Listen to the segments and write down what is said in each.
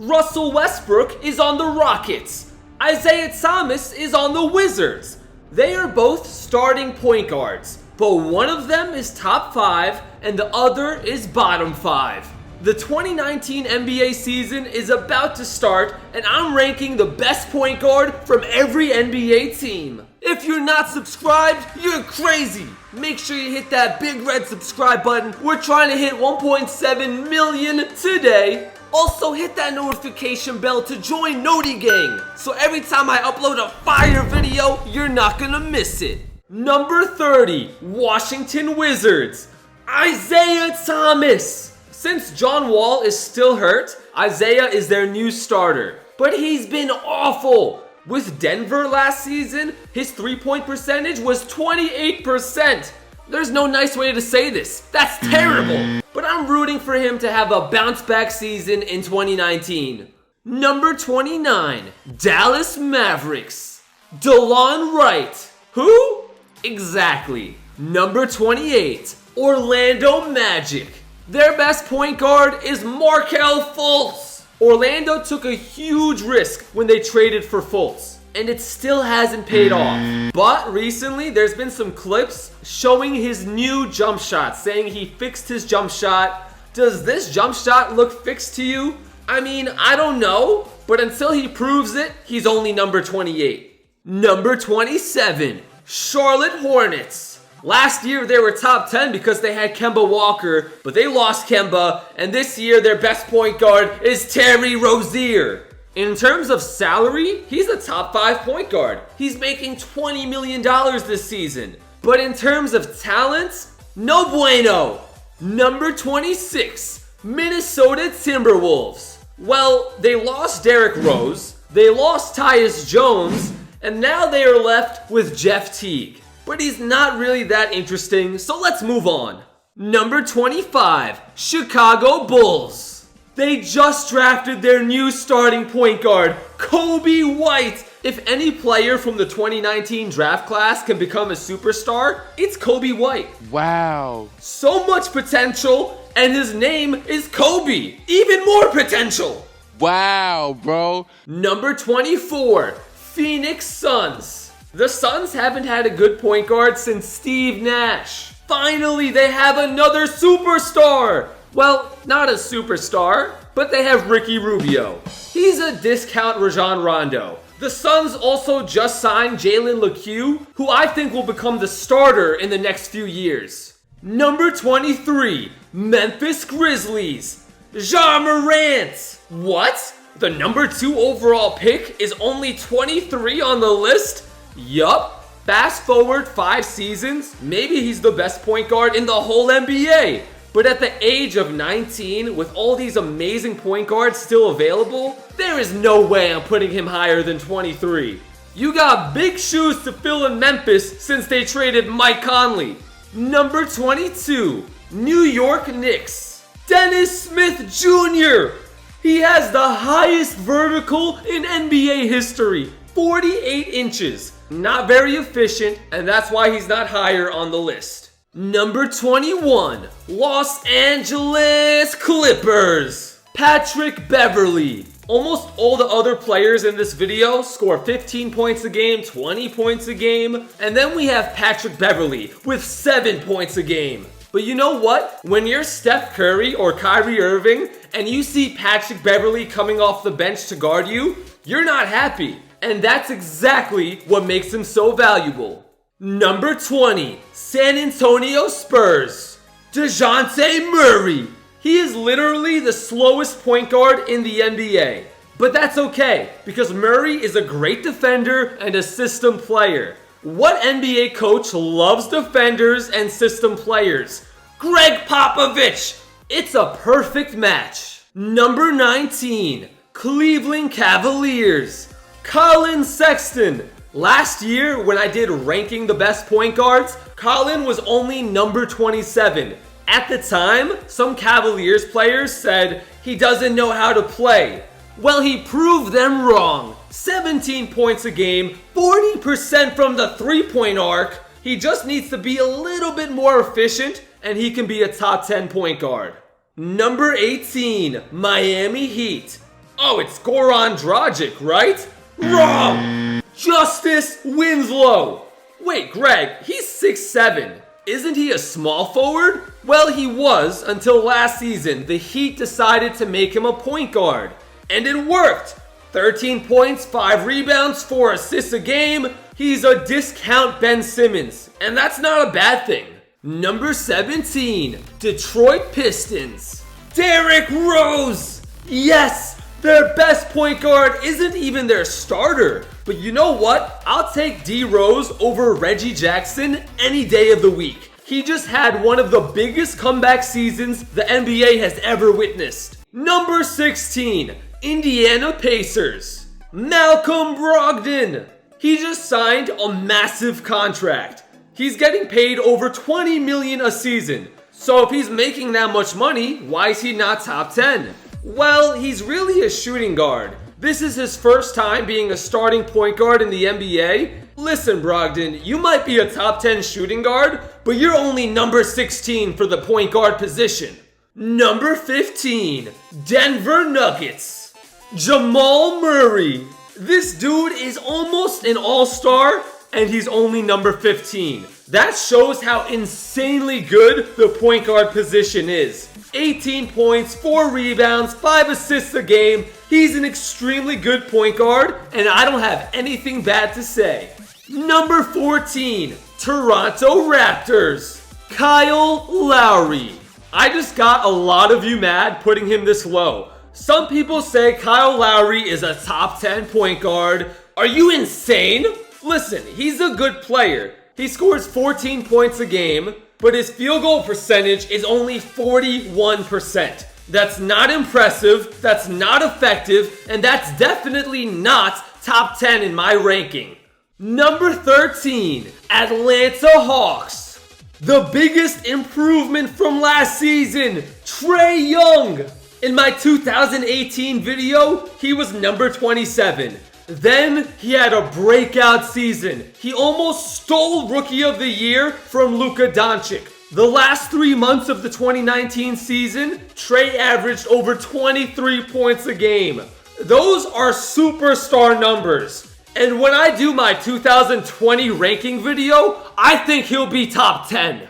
Russell Westbrook is on the Rockets. Isaiah Thomas is on the Wizards. They are both starting point guards, but one of them is top 5 and the other is bottom 5. The 2019 NBA season is about to start, and I'm ranking the best point guard from every NBA team. If you're not subscribed, you're crazy. Make sure you hit that big red subscribe button. We're trying to hit 1.7 million today. Also, hit that notification bell to join Noti Gang, so every time I upload a fire video, you're not gonna miss it. Number 30, Washington Wizards, Isaiah Thomas. Since John Wall is still hurt, Isaiah is their new starter, but he's been awful. With Denver last season, his three-point percentage was 28%. There's no nice way to say this. That's terrible. But I'm rooting for him to have a bounce-back season in 2019. Number 29, Dallas Mavericks, DeLon Wright. Who? Exactly. Number 28, Orlando Magic. Their best point guard is Markelle Fultz. Orlando took a huge risk when they traded for Fultz, and it still hasn't paid off. But recently, there's been some clips showing his new jump shot, saying he fixed his jump shot. Does this jump shot look fixed to you? I mean, I don't know, but until he proves it, he's only number 28. Number 27, Charlotte Hornets. Last year, they were top 10 because they had Kemba Walker, but they lost Kemba, and this year, their best point guard is Terry Rozier. In terms of salary, he's a top 5 point guard. He's making $20 million this season. But in terms of talent, no bueno. Number 26, Minnesota Timberwolves. Well, they lost Derrick Rose, they lost Tyus Jones, and now they are left with Jeff Teague. But he's not really that interesting, so let's move on. Number 25, Chicago Bulls. They just drafted their new starting point guard, Kobe White. If any player from the 2019 draft class can become a superstar, it's Kobe White. Wow. So much potential, and his name is Kobe. Even more potential. Wow, bro. Number 24, Phoenix Suns. The Suns haven't had a good point guard since Steve Nash. Finally, they have another superstar. Well, not a superstar, but they have Ricky Rubio. He's a discount Rajon Rondo. The Suns also just signed Jalen LeCue, who I think will become the starter in the next few years. Number 23, Memphis Grizzlies, Ja Morant. What? The number 2 overall pick is only 23 on the list? Yup. Fast forward 5 seasons, maybe he's the best point guard in the whole NBA. But at the age of 19, with all these amazing point guards still available, there is no way I'm putting him higher than 23. You got big shoes to fill in Memphis since they traded Mike Conley. Number 22, New York Knicks, Dennis Smith Jr. He has the highest vertical in NBA history, 48 inches. Not very efficient, and that's why he's not higher on the list. Number 21, Los Angeles Clippers, Patrick Beverley. Almost all the other players in this video score 15 points a game, 20 points a game, and then we have Patrick Beverley with 7 points a game. But you know what? When you're Steph Curry or Kyrie Irving and you see Patrick Beverley coming off the bench to guard you, you're not happy. And that's exactly what makes him so valuable. Number 20, San Antonio Spurs, DeJounte Murray. He is literally the slowest point guard in the NBA. But that's okay, because Murray is a great defender and a system player. What NBA coach loves defenders and system players? Greg Popovich. It's a perfect match. Number 19, Cleveland Cavaliers, Colin Sexton. Last year, when I did ranking the best point guards, Colin was only number 27. At the time, some Cavaliers players said he doesn't know how to play. Well, he proved them wrong. 17 points a game, 40% from the three-point arc. He just needs to be a little bit more efficient, and he can be a top 10 point guard. Number 18, Miami Heat, Oh, it's Goran Dragic, right? Wrong! Justice Winslow. Wait, Greg, he's 6'7". Isn't he a small forward? Well, he was until last season. The Heat decided to make him a point guard. And it worked. 13 points, 5 rebounds, 4 assists a game. He's a discount Ben Simmons. And that's not a bad thing. Number 17, Detroit Pistons. Derrick Rose. Yes, their best point guard isn't even their starter. But you know what? I'll take D Rose over Reggie Jackson any day of the week. He just had one of the biggest comeback seasons the NBA has ever witnessed. Number 16, Indiana Pacers. Malcolm Brogdon. He just signed a massive contract. He's getting paid over $20 million a season. So if he's making that much money, why is he not top 10? Well, he's really a shooting guard. This is his first time being a starting point guard in the NBA. Listen, Brogdon, you might be a top 10 shooting guard, but you're only number 16 for the point guard position. Number 15, Denver Nuggets. Jamal Murray. This dude is almost an all-star, and he's only number 15. That shows how insanely good the point guard position is. 18 points, 4 rebounds, 5 assists a game. He's an extremely good point guard, and I don't have anything bad to say. Number 14, Toronto Raptors. Kyle Lowry. I just got a lot of you mad putting him this low. Some people say Kyle Lowry is a top 10 point guard. Are you insane? Listen, he's a good player. He scores 14 points a game, but his field goal percentage is only 41%. That's not impressive, that's not effective, and that's definitely not top 10 in my ranking. Number 13, Atlanta Hawks. The biggest improvement from last season, Trae Young. In my 2018 video, he was number 27. Then he had a breakout season. He almost stole Rookie of the Year from Luka Doncic. The last 3 months of the 2019 season, Trae averaged over 23 points a game. Those are superstar numbers. And when I do my 2020 ranking video, I think he'll be top 10.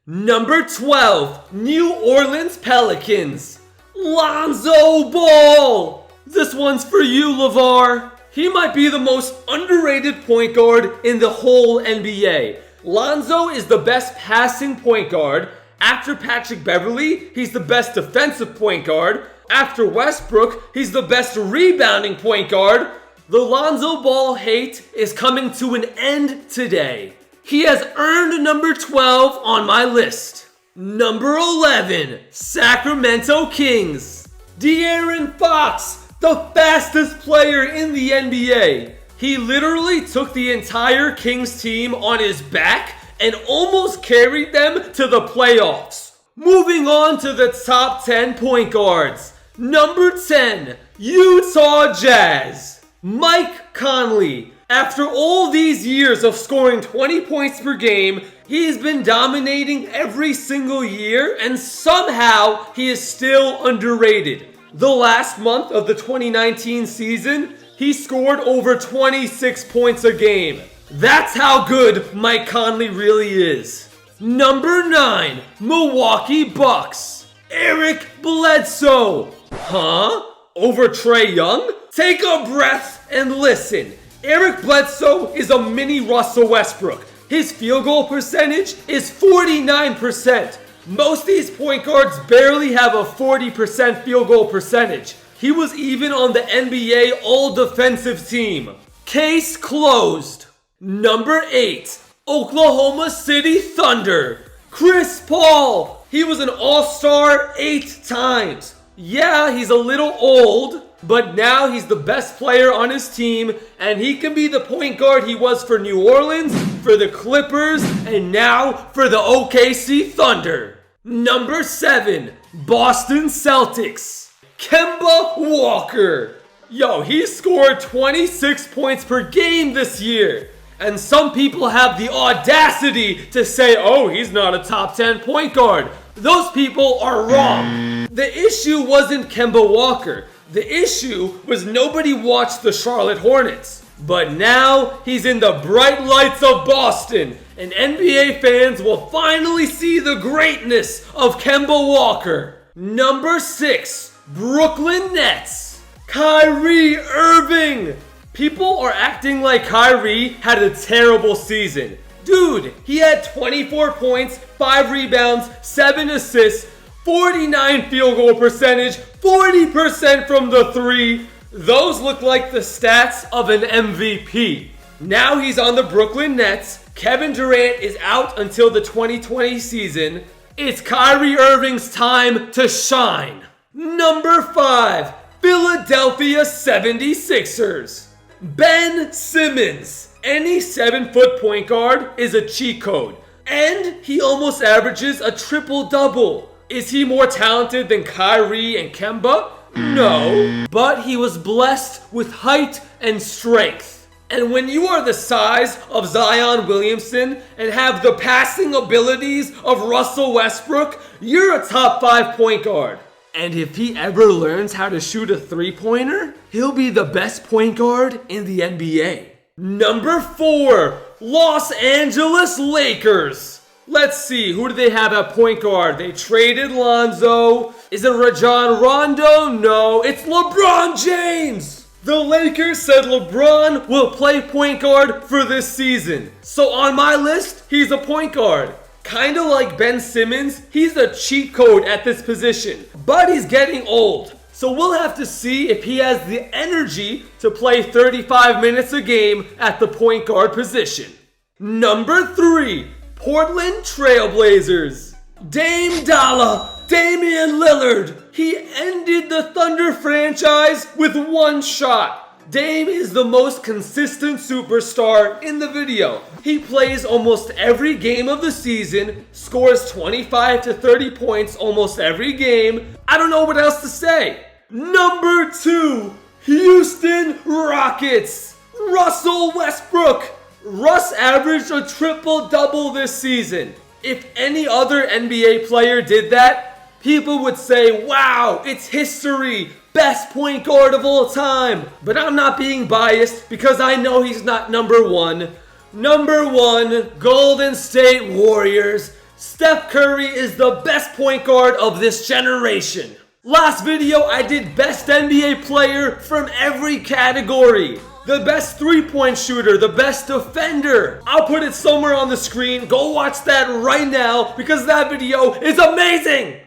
Number 12, New Orleans Pelicans. Lonzo Ball. This one's for you, LeVar. He might be the most underrated point guard in the whole NBA. Lonzo is the best passing point guard. After Patrick Beverley, he's the best defensive point guard. After Westbrook, he's the best rebounding point guard. The Lonzo Ball hate is coming to an end today. He has earned number 12 on my list. Number 11, Sacramento Kings. De'Aaron Fox. The fastest player in the NBA. He literally took the entire Kings team on his back and almost carried them to the playoffs. Moving on to the top 10 point guards. Number 10, Utah Jazz. Mike Conley. After all these years of scoring 20 points per game, he's been dominating every single year, and somehow he is still underrated. The last month of the 2019 season, he scored over 26 points a game. That's how good Mike Conley really is. Number 9, Milwaukee Bucks. Eric Bledsoe. Huh? Over Trae Young? Take a breath and listen. Eric Bledsoe is a mini Russell Westbrook. His field goal percentage is 49%. Most of these point guards barely have a 40% field goal percentage. He was even on the NBA All-Defensive Team. Case closed. Number 8, Oklahoma City Thunder. Chris Paul. He was an All-Star 8 times. Yeah, he's a little old, but now he's the best player on his team, and he can be the point guard he was for New Orleans, for the Clippers, and now for the OKC Thunder. Number 7, Boston Celtics. Kemba Walker. Yo, he scored 26 points per game this year. And some people have the audacity to say, oh, he's not a top 10 point guard. Those people are wrong. The issue wasn't Kemba Walker. The issue was nobody watched the Charlotte Hornets. But now he's in the bright lights of Boston, and NBA fans will finally see the greatness of Kemba Walker. Number 6, Brooklyn Nets. Kyrie Irving. People are acting like Kyrie had a terrible season. Dude, he had 24 points, 5 rebounds, 7 assists, 49 field goal percentage, 40% from the 3. Those look like the stats of an MVP. Now he's on the Brooklyn Nets. Kevin Durant is out until the 2020 season. It's Kyrie Irving's time to shine. Number 5, Philadelphia 76ers. Ben Simmons. Any 7-foot point guard is a cheat code. And he almost averages a triple-double. Is he more talented than Kyrie and Kemba? No, but he was blessed with height and strength. And when you are the size of Zion Williamson and have the passing abilities of Russell Westbrook, you're a top 5 point guard. And if he ever learns how to shoot a 3-pointer, he'll be the best point guard in the NBA. Number 4, Los Angeles Lakers. Let's see, who do they have at point guard? They traded Lonzo. Is it Rajon Rondo? No, it's LeBron James. The Lakers said LeBron will play point guard for this season. So on my list, he's a point guard. Kinda like Ben Simmons, he's a cheat code at this position. But he's getting old. So we'll have to see if he has the energy to play 35 minutes a game at the point guard position. Number 3, Portland Trailblazers. Dame Dollar, Damian Lillard. He ended the Thunder franchise with 1 shot. Dame is the most consistent superstar in the video. He plays almost every game of the season, scores 25 to 30 points almost every game. I don't know what else to say. Number 2, Houston Rockets. Russell Westbrook. Russ averaged a triple-double this season. If any other NBA player did that, people would say, wow, it's history, best point guard of all time. But I'm not being biased because I know he's not number 1. Number 1, Golden State Warriors. Steph Curry is the best point guard of this generation. Last video, I did best NBA player from every category. The best 3-point shooter, the best defender. I'll put it somewhere on the screen. Go watch that right now because that video is amazing.